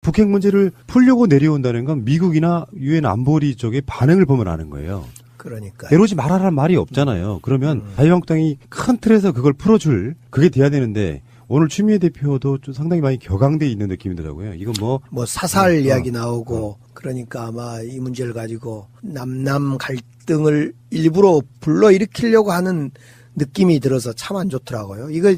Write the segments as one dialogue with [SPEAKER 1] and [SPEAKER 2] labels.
[SPEAKER 1] 북핵 문제를 풀려고 내려온다는 건 미국이나 유엔 안보리 쪽의 반응을 보면 아는 거예요.
[SPEAKER 2] 그러니까.
[SPEAKER 1] 내려오지 말아라는 말이 없잖아요. 그러면 자유한국당이 큰 틀에서 그걸 풀어줄 그게 돼야 되는데 오늘 추미애 대표도 좀 상당히 많이 격앙돼 있는 느낌이 더라고요. 이건
[SPEAKER 2] 뭐 사살 이야기 나오고 그러니까 아마 이 문제를 가지고 남남 갈등을 일부러 불러일으키려고 하는 느낌이 들어서 참 안 좋더라고요. 이거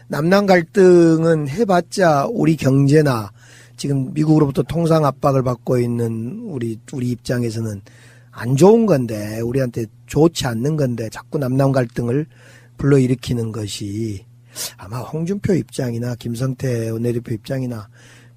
[SPEAKER 2] 남남 갈등은 해봤자 우리 경제나 지금 미국으로부터 통상 압박을 받고 있는 우리 입장에서는 안 좋은 건데 우리한테 좋지 않는 건데 자꾸 남남 갈등을 불러일으키는 것이 아마 홍준표 입장이나 김성태 원내대표 입장이나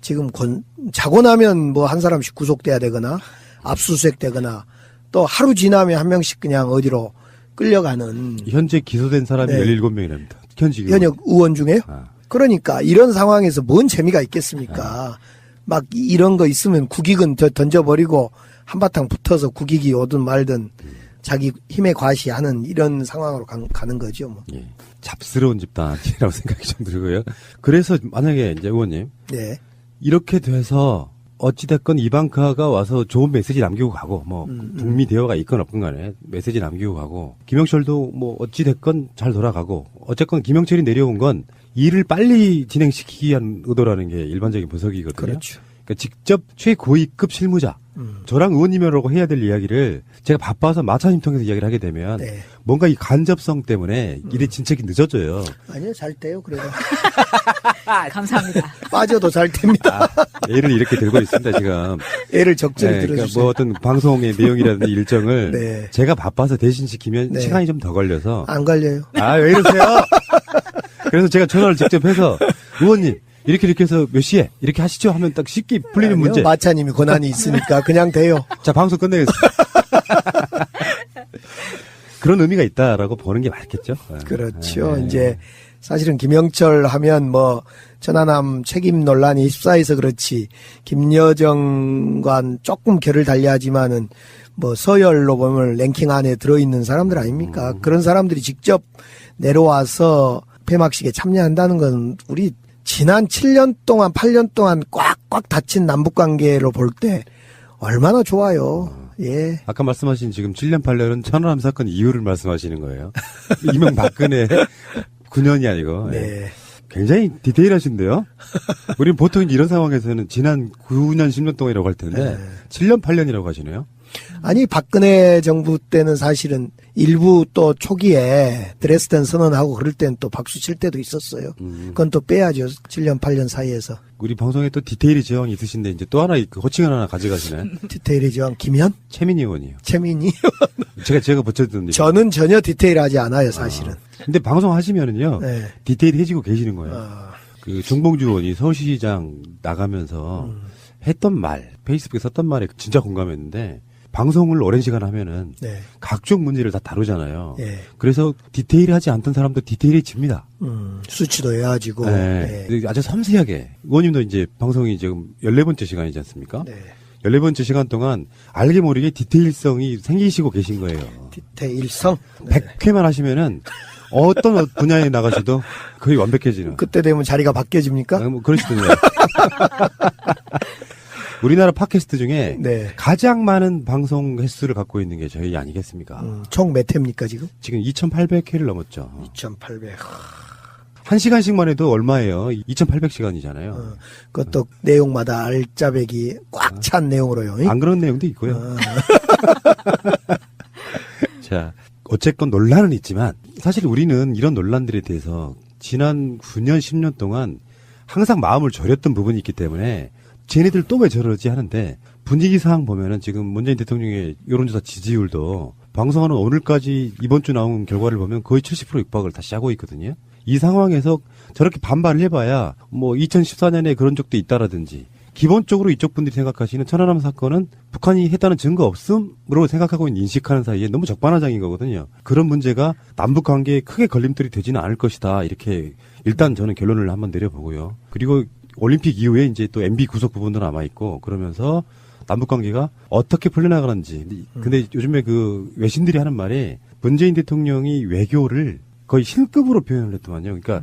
[SPEAKER 2] 지금 자고 나면 뭐 한 사람씩 구속돼야 되거나 압수수색 되거나 또 하루 지나면 한 명씩 그냥 어디로 끌려가는.
[SPEAKER 1] 현재 기소된 사람이 17명이랍니다.
[SPEAKER 2] 현역 의원 중에요? 그러니까 이런 상황에서 뭔 재미가 있겠습니까? 막 이런 거 있으면 국익은 던져버리고 한바탕 붙어서 국익이 오든 말든 자기 힘에 과시하는 이런 상황으로 가는 거죠. 뭐.
[SPEAKER 1] 예. 잡스러운 집단이라고 생각이 좀 들고요. 그래서 만약에 이제 의원님
[SPEAKER 2] 네.
[SPEAKER 1] 이렇게 돼서 어찌됐건 이방카가 와서 좋은 메시지 남기고 가고 뭐 북미 대화가 있건 없건 간에 메시지 남기고 가고 김영철도 뭐 어찌됐건 잘 돌아가고 어쨌건 김영철이 내려온 건 일을 빨리 진행시키기 위한 의도라는 게 일반적인 분석이거든요.
[SPEAKER 2] 그렇죠.
[SPEAKER 1] 그러니까 직접 최고위급 실무자 저랑 의원님이라고 해야 될 이야기를 제가 바빠서 마차님 통해서 이야기를 하게 되면
[SPEAKER 2] 네.
[SPEAKER 1] 뭔가 이 간접성 때문에 일의 진척이 늦어져요.
[SPEAKER 2] 아니요, 잘 돼요. 그래도
[SPEAKER 3] 감사합니다.
[SPEAKER 2] 빠져도 잘 됩니다.
[SPEAKER 1] 애를 이렇게 들고 있습니다 지금.
[SPEAKER 2] 애를 적절히
[SPEAKER 1] 네,
[SPEAKER 2] 들어주세요.
[SPEAKER 1] 그러니까 뭐 어떤 방송의 내용이라든지 일정을
[SPEAKER 2] 네.
[SPEAKER 1] 제가 바빠서 대신 시키면
[SPEAKER 2] 네.
[SPEAKER 1] 시간이 좀 더 걸려서
[SPEAKER 2] 안 걸려요.
[SPEAKER 1] 왜 이러세요? 그래서 제가 전화를 직접 해서 의원님 이렇게 해서 몇 시에 이렇게 하시죠 하면 딱 쉽게 풀리는
[SPEAKER 2] 아니요,
[SPEAKER 1] 문제.
[SPEAKER 2] 마차님이 권한이 있으니까 그냥 돼요.
[SPEAKER 1] 자 방송 끝내겠습니다. 그런 의미가 있다라고 보는 게 맞겠죠.
[SPEAKER 2] 그렇죠.
[SPEAKER 1] 네.
[SPEAKER 2] 이제 사실은 김영철 하면 뭐 천안함 책임 논란이 휩싸여서 그렇지 김여정과 조금 결을 달리하지만은 뭐 서열로 보면 랭킹 안에 들어있는 사람들 아닙니까? 그런 사람들이 직접 내려와서 폐막식에 참여한다는 건 우리 지난 7년 동안 8년 동안 꽉꽉 닫힌 남북관계로 볼 때 얼마나 좋아요. 예.
[SPEAKER 1] 아까 말씀하신 지금 7년 8년은 천안함 사건 이후를 말씀하시는 거예요. 이명박근혜 9년이 아니고.
[SPEAKER 2] 네.
[SPEAKER 1] 굉장히 디테일하신데요. 우리는 보통 이런 상황에서는 지난 9년 10년 동안이라고 할 텐데 7년 8년이라고 하시네요.
[SPEAKER 2] 아니 박근혜 정부 때는 사실은 일부 또 초기에 드레스덴 선언하고 그럴 땐 또 박수 칠 때도 있었어요. 그건 또 빼야죠. 7년 8년 사이에서.
[SPEAKER 1] 우리 방송에 또 디테일이 지형이 있으신데 이제 또 하나 그 호칭을 하나 가져가시네.
[SPEAKER 2] 디테일이 저한 김현?
[SPEAKER 1] 최민희 의원이요.
[SPEAKER 2] 최민희?
[SPEAKER 1] 제가 붙여드는
[SPEAKER 2] 저는 전혀 디테일하지 않아요, 사실은.
[SPEAKER 1] 근데 방송 하시면은요.
[SPEAKER 2] 네.
[SPEAKER 1] 디테일해지고 계시는 거예요. 그 정봉주 의원이 서울시장 나가면서 했던 말, 페이스북에 썼던 말에 진짜 공감했는데 방송을 오랜 시간 하면은
[SPEAKER 2] 네.
[SPEAKER 1] 각종 문제를 다 다루잖아요.
[SPEAKER 2] 예.
[SPEAKER 1] 그래서 디테일하지 않던 사람도 디테일해집니다.
[SPEAKER 2] 수치도 외워지고.
[SPEAKER 1] 네.
[SPEAKER 2] 네.
[SPEAKER 1] 아주 섬세하게. 의원님도 이제 방송이 지금 14번째 시간이지 않습니까?
[SPEAKER 2] 네.
[SPEAKER 1] 14번째 시간 동안 알게 모르게 디테일성이 생기시고 계신 거예요.
[SPEAKER 2] 디테일성. 네.
[SPEAKER 1] 100회만 하시면은 어떤 분야에 나가셔도 거의 완벽해지는.
[SPEAKER 2] 그때 되면 자리가 바뀌어집니까?
[SPEAKER 1] 뭐 그러시던데요. 우리나라 팟캐스트 중에
[SPEAKER 2] 네.
[SPEAKER 1] 가장 많은 방송 횟수를 갖고 있는 게 저희 아니겠습니까?
[SPEAKER 2] 총 몇 회입니까, 지금?
[SPEAKER 1] 지금 2,800회를 넘었죠.
[SPEAKER 2] 2,800.
[SPEAKER 1] 1시간씩만 해도 얼마예요? 2,800시간이잖아요.
[SPEAKER 2] 그것도 내용마다 알짜배기 꽉 찬 내용으로요.
[SPEAKER 1] 안 그런 내용도 있고요. 자, 어쨌건 논란은 있지만 사실 우리는 이런 논란들에 대해서 지난 9년, 10년 동안 항상 마음을 졸였던 부분이 있기 때문에 쟤네들 또 왜 저러지 하는데 분위기상 보면은 지금 문재인 대통령의 여론조사 지지율도 방송하는 오늘까지 이번 주 나온 결과를 보면 거의 70% 육박을 다시 하고 있거든요. 이 상황에서 저렇게 반발을 해봐야 뭐 2014년에 그런 적도 있다라든지 기본적으로 이쪽 분들이 생각하시는 천안함 사건은 북한이 했다는 증거 없음으로 생각하고 있는 인식하는 사이에 너무 적반하장인 거거든요. 그런 문제가 남북 관계에 크게 걸림돌이 되지는 않을 것이다. 이렇게 일단 저는 결론을 한번 내려보고요. 그리고 올림픽 이후에 이제 또 MB 구속 부분도 남아있고 그러면서 남북 관계가 어떻게 풀려나가는지. 근데 요즘에 그 외신들이 하는 말이 문재인 대통령이 외교를 거의 신급으로 표현을 했더만요. 그러니까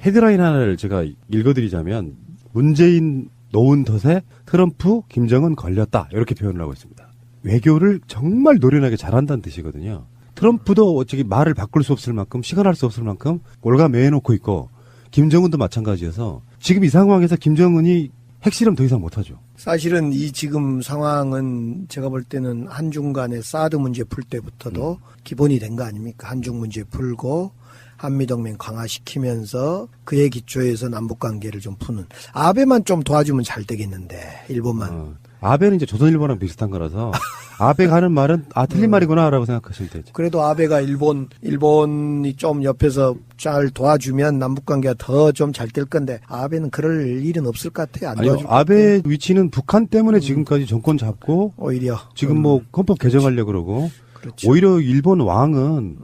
[SPEAKER 1] 헤드라인 하나를 제가 읽어드리자면 문재인 놓은 덫에 트럼프, 김정은 걸렸다. 이렇게 표현을 하고 있습니다. 외교를 정말 노련하게 잘한다는 뜻이거든요. 트럼프도 어차피 말을 바꿀 수 없을 만큼, 시간할 수 없을 만큼 올가매놓고 있고, 김정은도 마찬가지여서 지금 이 상황에서 김정은이 핵실험 더 이상 못하죠.
[SPEAKER 2] 사실은 이 지금 상황은 제가 볼 때는 한중 간의 사드 문제 풀 때부터도 기본이 된 거 아닙니까? 한중 문제 풀고 한미동맹 강화시키면서 그에 기초해서 남북관계를 좀 푸는. 아베만 좀 도와주면 잘 되겠는데, 일본만.
[SPEAKER 1] 아베는 이제 조선일보랑 비슷한 거라서 아베가 하는 말은 틀린 말이구나라고 생각하시면 되죠.
[SPEAKER 2] 그래도 아베가 일본이 좀 옆에서 잘 도와주면 남북관계가 더 좀 잘 될 건데 아베는 그럴 일은 없을 것 같아요. 안
[SPEAKER 1] 아니요,
[SPEAKER 2] 도와줄
[SPEAKER 1] 아베 위치는 북한 때문에 지금까지 정권 잡고
[SPEAKER 2] 오히려
[SPEAKER 1] 지금 뭐 헌법 개정하려고 그러고
[SPEAKER 2] 그렇죠.
[SPEAKER 1] 오히려 일본 왕은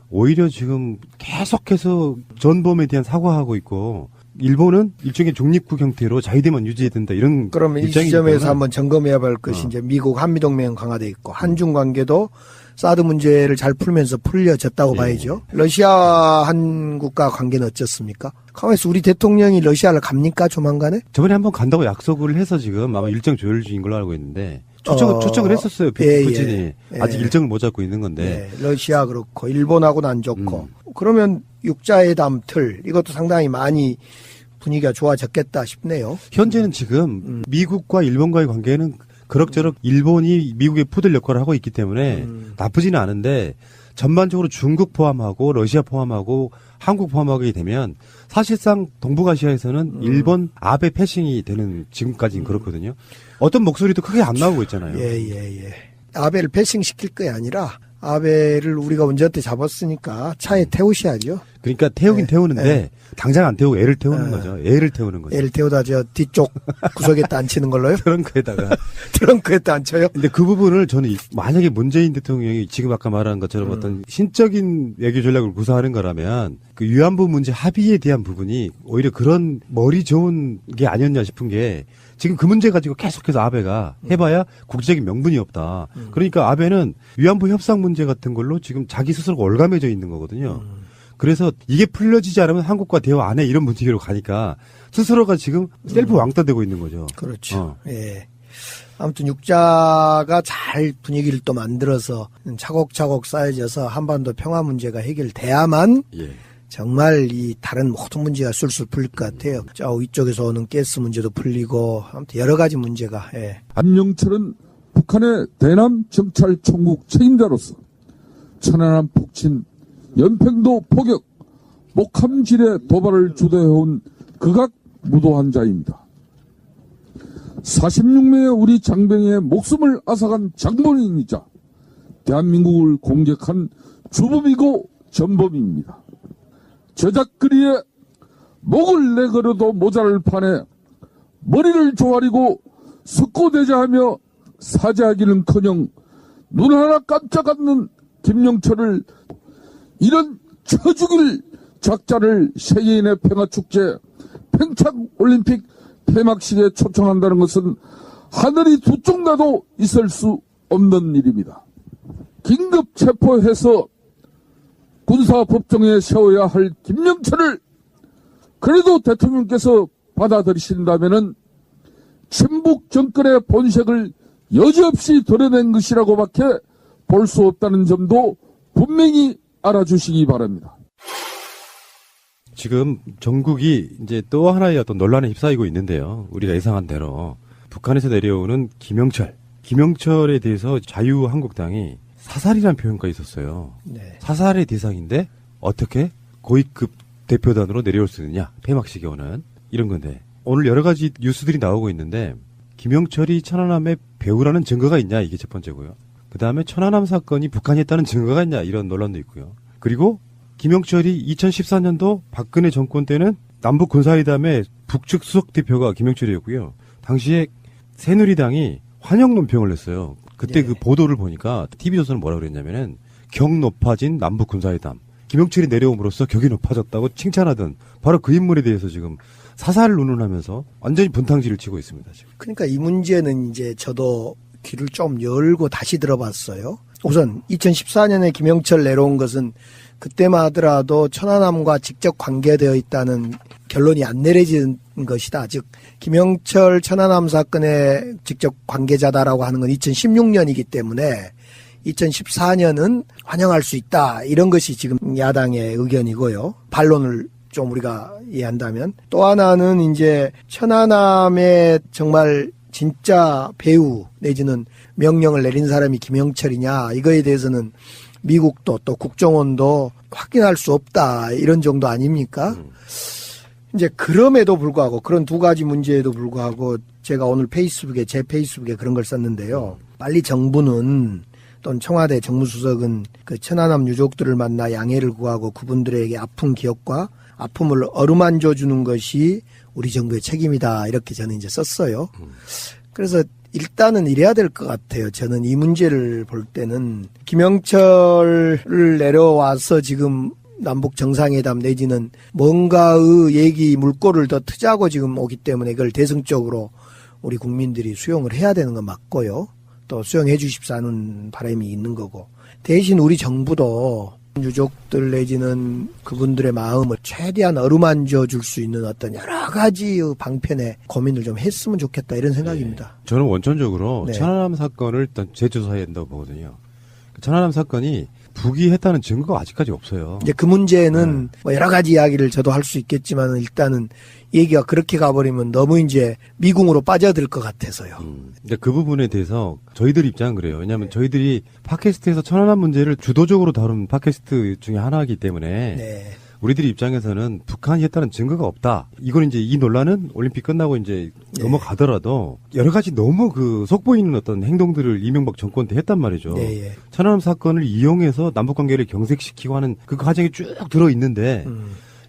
[SPEAKER 1] 오히려 지금 계속해서 전범에 대한 사과하고 있고 일본은 일종의 중립국 형태로 자위대만 유지해야 된다 이런
[SPEAKER 2] 그러면 이
[SPEAKER 1] 입장이기
[SPEAKER 2] 시점에서
[SPEAKER 1] 때문에
[SPEAKER 2] 한번 점검해야 할 것이 이제 미국 한미동맹 강화돼 있고 한중 관계도 사드 문제를 잘 풀면서 풀려졌다고 봐야죠. 러시아 한국과 관계는 어떻습니까? 가만있어 우리 대통령이 러시아를 갑니까 조만간에?
[SPEAKER 1] 저번에 한번 간다고 약속을 해서 지금 아마 일정 조율 중인 걸로 알고 있는데 초청을 했었어요. 푸틴이
[SPEAKER 2] 예.
[SPEAKER 1] 아직 일정을 못 잡고 있는 건데
[SPEAKER 2] 러시아 그렇고 일본하고는 안 좋고 그러면 육자회담 틀 이것도 상당히 많이 분위기가 좋아졌겠다 싶네요.
[SPEAKER 1] 현재는 지금 미국과 일본과의 관계는 그럭저럭 일본이 미국의 푸들 역할을 하고 있기 때문에 나쁘지는 않은데 전반적으로 중국 포함하고 러시아 포함하고 한국 포함하게 되면 사실상 동북아시아에서는 일본 아베 패싱이 되는 지금까지는 그렇거든요. 어떤 목소리도 크게 안 나오고 있잖아요.
[SPEAKER 2] 예. 아베를 패싱시킬 게 아니라 아베를 우리가 운전대 잡았으니까 차에 태우셔야죠.
[SPEAKER 1] 그러니까 태우긴 태우는데 당장 안 태우고 애를 태우는 거죠. 애를 태우는 거죠.
[SPEAKER 2] 애를 태우다 저 뒤쪽 구석에다 앉히는 걸로요?
[SPEAKER 1] 트렁크에다가.
[SPEAKER 2] 트렁크에다 앉혀요?
[SPEAKER 1] 근데 그 부분을 저는 만약에 문재인 대통령이 지금 아까 말한 것처럼 어떤 신적인 외교 전략을 구사하는 거라면 그 위안부 문제 합의에 대한 부분이 오히려 그런 머리 좋은 게 아니었냐 싶은 게 지금 그 문제 가지고 계속해서 아베가 해봐야 국제적인 명분이 없다. 그러니까 아베는 위안부 협상 문제 같은 걸로 지금 자기 스스로가 올가매져 있는 거거든요. 그래서 이게 풀려지지 않으면 한국과 대화 안 해 이런 분위기로 가니까 스스로가 지금 셀프 왕따 되고 있는 거죠.
[SPEAKER 2] 그렇죠. 예. 아무튼 육자가 잘 분위기를 또 만들어서 차곡차곡 쌓여져서 한반도 평화 문제가 해결돼야만
[SPEAKER 1] 예.
[SPEAKER 2] 정말 이 다른 모든 문제가 술술 풀릴 것 같아요. 저 위쪽에서 오는 가스 문제도 풀리고 아무튼 여러 가지 문제가. 예.
[SPEAKER 3] 안녕철은 북한의 대남 정찰 총국 책임자로서 천안함 북친 연평도 포격 목함질의 도발을 주도해온 극악무도한 자입니다. 46명의 우리 장병의 목숨을 앗아간 장본인이자 대한민국을 공격한 주범이고 전범입니다. 저작거리에 목을 내걸어도 모자랄 판에 머리를 조아리고 석고대자하며 사죄하기는커녕 눈 하나 깜짝 않는 김영철을 이런 쳐죽일 작자를 세계인의 평화축제 평창올림픽 폐막식에 초청한다는 것은 하늘이 두 쪽 나도 있을 수 없는 일입니다. 긴급 체포해서 군사법정에 세워야 할 김영철을 그래도 대통령께서 받아들이신다면은 친북 정권의 본색을 여지없이 드러낸 것이라고밖에 볼 수 없다는 점도 분명히 알아주시기 바랍니다.
[SPEAKER 1] 지금 전국이 이제 또 하나의 어떤 논란에 휩싸이고 있는데요. 우리가 예상한 대로 북한에서 내려오는 김영철에 대해서 자유한국당이 사살이라는 표현까지 있었어요.
[SPEAKER 2] 네.
[SPEAKER 1] 사살의 대상인데 어떻게 고위급 대표단으로 내려올 수 있느냐. 폐막식에 오는 이런 건데 오늘 여러 가지 뉴스들이 나오고 있는데 김영철이 천안함의 배우라는 증거가 있냐 이게 첫 번째고요. 그다음에 천안함 사건이 북한이 했다는 증거가 있냐 이런 논란도 있고요. 그리고 김영철이 2014년도 박근혜 정권 때는 남북 군사회담의 북측 수석 대표가 김영철이었고요. 당시에 새누리당이 환영 논평을 냈어요. 그때
[SPEAKER 2] 예.
[SPEAKER 1] 그 보도를 보니까 TV조선은 뭐라고 그랬냐면은 격 높아진 남북 군사회담. 김영철이 내려옴으로써 격이 높아졌다고 칭찬하던 바로 그 인물에 대해서 지금 사살을 운운하면서 완전히 분탕질을 치고 있습니다. 지금.
[SPEAKER 2] 그러니까 이 문제는 이제 저도 귀를 좀 열고 다시 들어봤어요. 우선 2014년에 김영철 내려온 것은 그때만 하더라도 천안함과 직접 관계되어 있다는 결론이 안 내려진 것이다. 즉 김영철 천안함 사건의 직접 관계자다라고 하는 건 2016년이기 때문에 2014년은 환영할 수 있다. 이런 것이 지금 야당의 의견이고요. 반론을 좀 우리가 이해한다면. 또 하나는 이제 천안함의 정말 진짜 배후 내지는 명령을 내린 사람이 김영철이냐 이거에 대해서는 미국도 또 국정원도 확인할 수 없다 이런 정도 아닙니까? 이제 그럼에도 불구하고 그런 두 가지 문제에도 불구하고 제가 오늘 제 페이스북에 그런 걸 썼는데요. 빨리 정부는 또는 청와대 정무수석은 그 천안함 유족들을 만나 양해를 구하고 그분들에게 아픈 기억과 아픔을 어루만져 주는 것이 우리 정부의 책임이다. 이렇게 저는 이제 썼어요. 그래서 일단은 이래야 될 것 같아요. 저는 이 문제를 볼 때는 김영철을 내려와서 지금 남북 정상회담 내지는 뭔가의 얘기 물꼬를 더 트자고 지금 오기 때문에 그걸 대승적으로 우리 국민들이 수용을 해야 되는 건 맞고요. 또 수용해 주십사 하는 바람이 있는 거고. 대신 우리 정부도 유족들 내지는 그분들의 마음을 최대한 어루만져 줄 수 있는 어떤 여러 가지 방편의 고민을 좀 했으면 좋겠다 이런 생각입니다.
[SPEAKER 1] 저는 원천적으로
[SPEAKER 2] 네.
[SPEAKER 1] 천안함 사건을 일단 재조사해야 된다고 보거든요. 천안함 사건이 북이 했다는 증거가 아직까지 없어요.
[SPEAKER 2] 이제 그 문제는 뭐 여러 가지 이야기를 저도 할 수 있겠지만 일단은 얘기가 그렇게 가버리면 너무 이제 미궁으로 빠져들 것 같아서요.
[SPEAKER 1] 근데 그 부분에 대해서 저희들 입장은 그래요. 왜냐하면 저희들이 팟캐스트에서 천안함 문제를 주도적으로 다룬 팟캐스트 중에 하나이기 때문에
[SPEAKER 2] 네.
[SPEAKER 1] 우리들이 입장에서는 북한이 했다는 증거가 없다. 이건 이제 이 논란은 올림픽 끝나고 이제 넘어가더라도 여러 가지 너무 그 속보이는 어떤 행동들을 이명박 정권 때 했단 말이죠.
[SPEAKER 2] 네, 예.
[SPEAKER 1] 천안함 사건을 이용해서 남북 관계를 경색시키고 하는 그 과정이 쭉 들어 있는데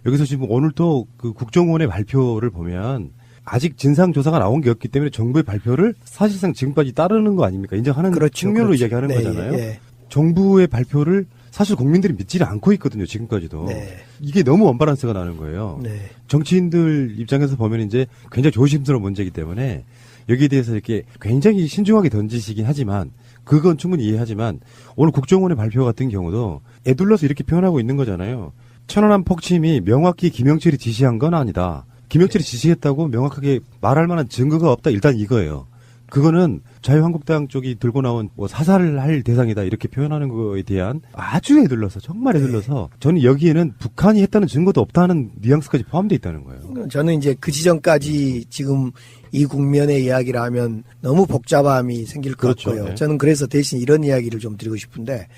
[SPEAKER 1] 여기서 지금 오늘 또 그 국정원의 발표를 보면 아직 진상 조사가 나온 게 없기 때문에 정부의 발표를 사실상 지금까지 따르는 거 아닙니까? 인정하는
[SPEAKER 2] 그렇죠,
[SPEAKER 1] 측면으로
[SPEAKER 2] 그렇죠.
[SPEAKER 1] 이야기하는
[SPEAKER 2] 네,
[SPEAKER 1] 거잖아요.
[SPEAKER 2] 예.
[SPEAKER 1] 정부의 발표를 사실 국민들이 믿지를 않고 있거든요. 지금까지도.
[SPEAKER 2] 네.
[SPEAKER 1] 이게 너무 언밸런스가 나는 거예요.
[SPEAKER 2] 네.
[SPEAKER 1] 정치인들 입장에서 보면 이제 굉장히 조심스러운 문제이기 때문에 여기에 대해서 이렇게 굉장히 신중하게 던지시긴 하지만 그건 충분히 이해하지만 오늘 국정원의 발표 같은 경우도 애둘러서 이렇게 표현하고 있는 거잖아요. 천안함 폭침이 명확히 김영철이 지시한 건 아니다. 김영철이 지시했다고 명확하게 말할 만한 증거가 없다. 일단 이거예요. 그거는 자유한국당 쪽이 들고 나온 뭐 사살을 할 대상이다 이렇게 표현하는 거에 대한 아주 애둘러서 정말 애둘러서 저는 여기에는 북한이 했다는 증거도 없다는 뉘앙스까지 포함되어 있다는 거예요.
[SPEAKER 2] 저는 이제 그 지점까지 지금 이 국면의 이야기를 하면 너무 복잡함이 생길 것
[SPEAKER 1] 그렇죠.
[SPEAKER 2] 같고요.
[SPEAKER 1] 네.
[SPEAKER 2] 저는 그래서 대신 이런 이야기를 좀 드리고 싶은데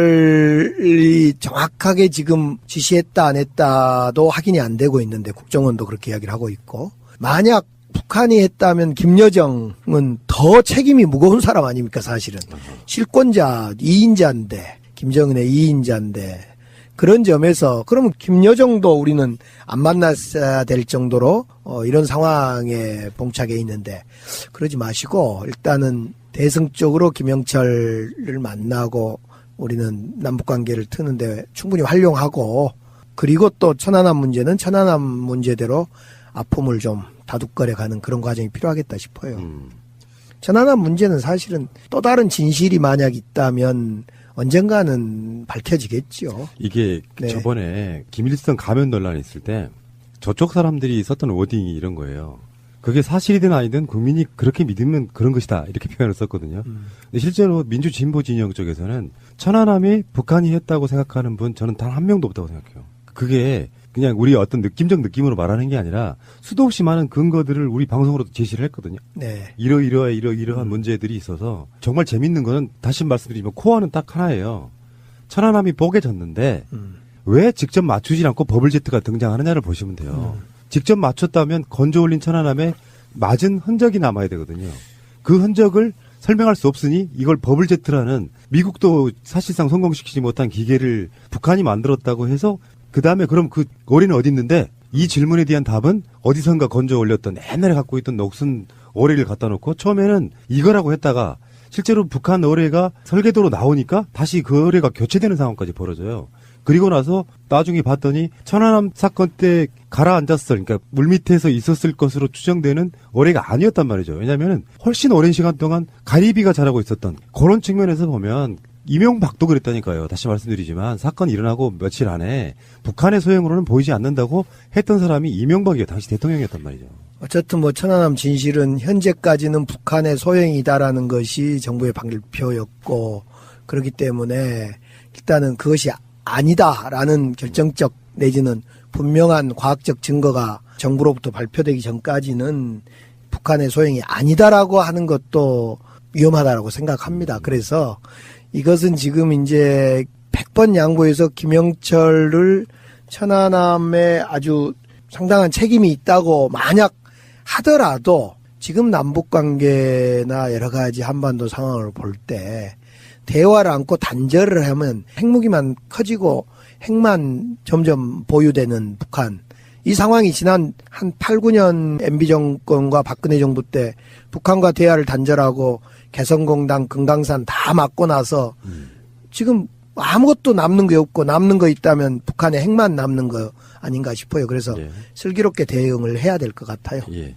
[SPEAKER 2] 김영철이 정확하게 지금 지시했다 안 했다도 확인이 안 되고 있는데 국정원도 그렇게 이야기를 하고 있고 만약 북한이 했다면 김여정은 더 책임이 무거운 사람 아닙니까 사실은. 실권자 2인자인데 김정은의 2인자인데 그런 점에서 그러면 김여정도 우리는 안 만났어야 될 정도로 이런 상황에 봉착해 있는데 그러지 마시고 일단은 대승적으로 김영철을 만나고 우리는 남북관계를 트는데 충분히 활용하고 그리고 또 천안함 문제는 천안함 문제대로 아픔을 좀 다독거려가는 그런 과정이 필요하겠다 싶어요. 천안함 문제는 사실은 또 다른 진실이 만약 있다면 언젠가는 밝혀지겠죠.
[SPEAKER 1] 이게
[SPEAKER 2] 네.
[SPEAKER 1] 저번에 김일성 가면 논란이 있을 때 저쪽 사람들이 썼던 워딩이 이런 거예요. 그게 사실이든 아니든 국민이 그렇게 믿으면 그런 것이다 이렇게 표현을 썼거든요. 근데 실제로 민주진보 진영 쪽에서는 천안함이 북한이 했다고 생각하는 분 저는 단 한 명도 없다고 생각해요. 그게 그냥 우리 어떤 느낌적 느낌으로 말하는 게 아니라 수도 없이 많은 근거들을 우리 방송으로도 제시를 했거든요.
[SPEAKER 2] 네.
[SPEAKER 1] 이러이러한 문제들이 있어서 정말 재밌는 거는 다시 말씀드리면 코어는 딱 하나예요. 천안함이 뽀개졌는데 왜 직접 맞추지 않고 버블제트가 등장하느냐를 보시면 돼요. 직접 맞췄다면 건져 올린 천안함에 맞은 흔적이 남아야 되거든요. 그 흔적을 설명할 수 없으니 이걸 버블제트라는 미국도 사실상 성공시키지 못한 기계를 북한이 만들었다고 해서 그 다음에 그럼 그 오리는 어디 있는데 이 질문에 대한 답은 어디선가 건져 올렸던 옛날에 갖고 있던 녹슨 어뢰를 갖다 놓고 처음에는 이거라고 했다가 실제로 북한 어뢰가 설계도로 나오니까 다시 그 어뢰가 교체되는 상황까지 벌어져요. 그리고 나서 나중에 봤더니 천안함 사건 때 가라앉았을 그러니까 물밑에서 있었을 것으로 추정되는 어뢰가 아니었단 말이죠. 왜냐하면 훨씬 오랜 시간 동안 가리비가 자라고 있었던 그런 측면에서 보면 이명박도 그랬다니까요. 다시 말씀드리지만 사건이 일어나고 며칠 안에 북한의 소행으로는 보이지 않는다고 했던 사람이 이명박이요. 당시 대통령이었단 말이죠.
[SPEAKER 2] 어쨌든 뭐 천안함 진실은 현재까지는 북한의 소행이다라는 것이 정부의 발표였고 그렇기 때문에 일단은 그것이 아니다라는 결정적 내지는 분명한 과학적 증거가 정부로부터 발표되기 전까지는 북한의 소행이 아니다라고 하는 것도 위험하다라고 생각합니다. 그래서 이것은 지금 이제 100번 양보해서 김영철을 천안함에 아주 상당한 책임이 있다고 만약 하더라도 지금 남북관계나 여러 가지 한반도 상황을 볼 때 대화를 않고 단절을 하면 핵무기만 커지고 핵만 점점 보유되는 북한. 이 상황이 지난 한 8, 9년 MB 정권과 박근혜 정부 때 북한과 대화를 단절하고 개성공단, 금강산 다 맞고 나서 지금 아무것도 남는 게 없고 남는 거 있다면 북한의 핵만 남는 거 아닌가 싶어요. 그래서
[SPEAKER 1] 예.
[SPEAKER 2] 슬기롭게 대응을 해야 될 것 같아요.
[SPEAKER 1] 예.